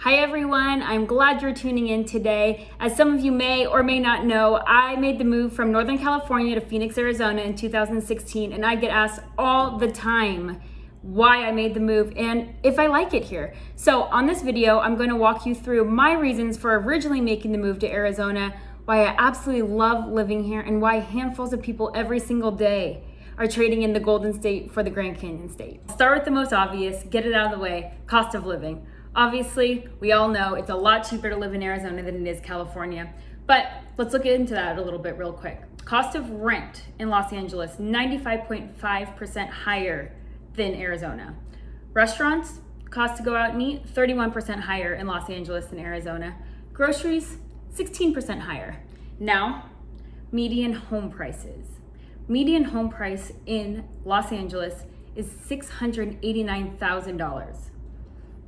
Hi everyone, I'm glad you're tuning in today. As some of you may or may not know, I made the move from Northern California to Phoenix, Arizona in 2016, and I get asked all the time why I made the move and if I like it here. So on this video, I'm going to walk you through my reasons for originally making the move to Arizona, why I absolutely love living here, and why handfuls of people every single day are trading in the Golden State for the Grand Canyon State. I'll start with the most obvious, get it out of the way, cost of living. Obviously, we all know it's a lot cheaper to live in Arizona than it is California, but let's look into that a little bit real quick. Cost of rent in Los Angeles, 95.5% higher than Arizona. Restaurants, cost to go out and eat, 31% higher in Los Angeles than Arizona. Groceries, 16% higher. Now, median home prices. Median home price in Los Angeles is $689,000.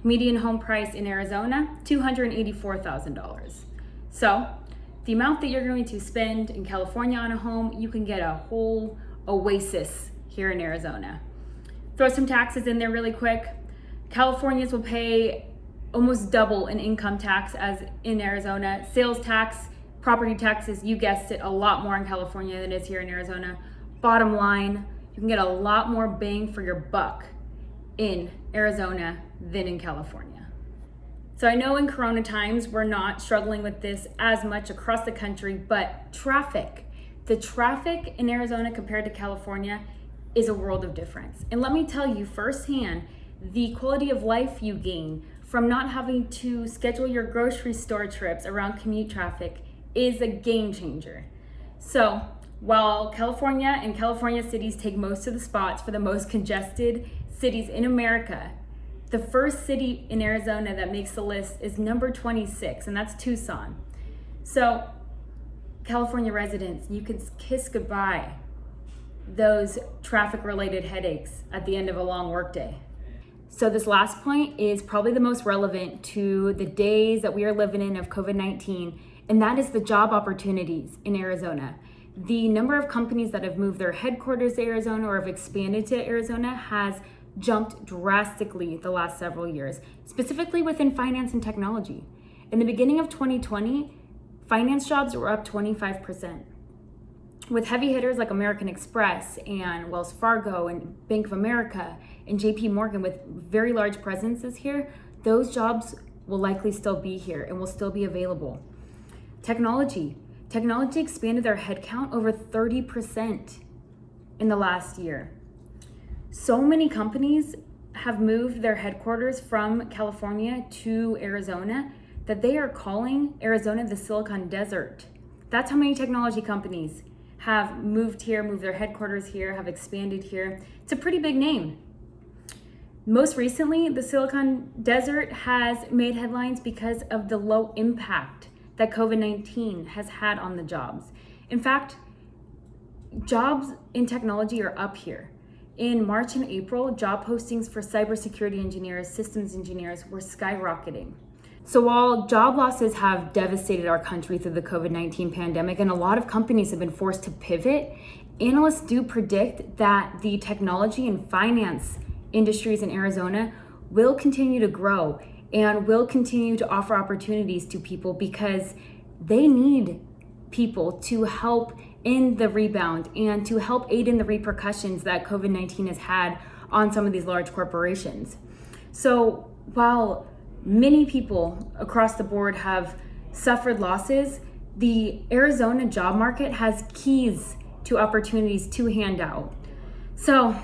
Median home price in Arizona, $284,000. So the amount that you're going to spend in California on a home, you can get a whole oasis here in Arizona. Throw some taxes in there really quick. Californians will pay almost double in income tax as in Arizona. Sales tax, property taxes, you guessed it, a lot more in California than it is here in Arizona. Bottom line, you can get a lot more bang for your buck in Arizona than in California. So I know in Corona times, we're not struggling with this as much across the country, but the traffic in Arizona compared to California is a world of difference. And let me tell you firsthand, the quality of life you gain from not having to schedule your grocery store trips around commute traffic is a game changer. So while California and California cities take most of the spots for the most congested cities in America, the first city in Arizona that makes the list is number 26, and that's Tucson. So California residents, you can kiss goodbye those traffic-related headaches at the end of a long workday. So this last point is probably the most relevant to the days that we are living in of COVID-19, and that is the job opportunities in Arizona. The number of companies that have moved their headquarters to Arizona or have expanded to Arizona has jumped drastically the last several years, specifically within finance and technology. In the beginning of 2020, finance jobs were up 25%. With heavy hitters like American Express and Wells Fargo and Bank of America and JP Morgan with very large presences here, those jobs will likely still be here and will still be available. Technology expanded their headcount over 30% in the last year. So many companies have moved their headquarters from California to Arizona that they are calling Arizona the Silicon Desert. That's how many technology companies have moved here, moved their headquarters here, have expanded here. It's a pretty big name. Most recently, the Silicon Desert has made headlines because of the low impact that COVID-19 has had on the jobs. In fact, jobs in technology are up here. In March and April, job postings for cybersecurity engineers, systems engineers were skyrocketing. So while job losses have devastated our country through the COVID-19 pandemic, and a lot of companies have been forced to pivot, analysts do predict that the technology and finance industries in Arizona will continue to grow and will continue to offer opportunities to people because they need people to help in the rebound and to help aid in the repercussions that COVID-19 has had on some of these large corporations. So while many people across the board have suffered losses, the Arizona job market has keys to opportunities to hand out. So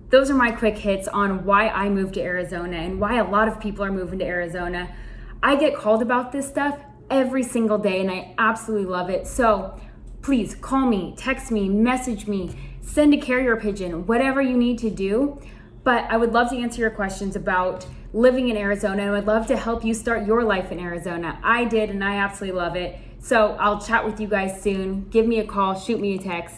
those are my quick hits on why I moved to Arizona and why a lot of people are moving to Arizona. I get called about this stuff every single day and I absolutely love it. So please call me, text me, message me, send a carrier pigeon, whatever you need to do. But I would love to answer your questions about living in Arizona, and I'd love to help you start your life in Arizona. I did, and I absolutely love it. So I'll chat with you guys soon. Give me a call, shoot me a text.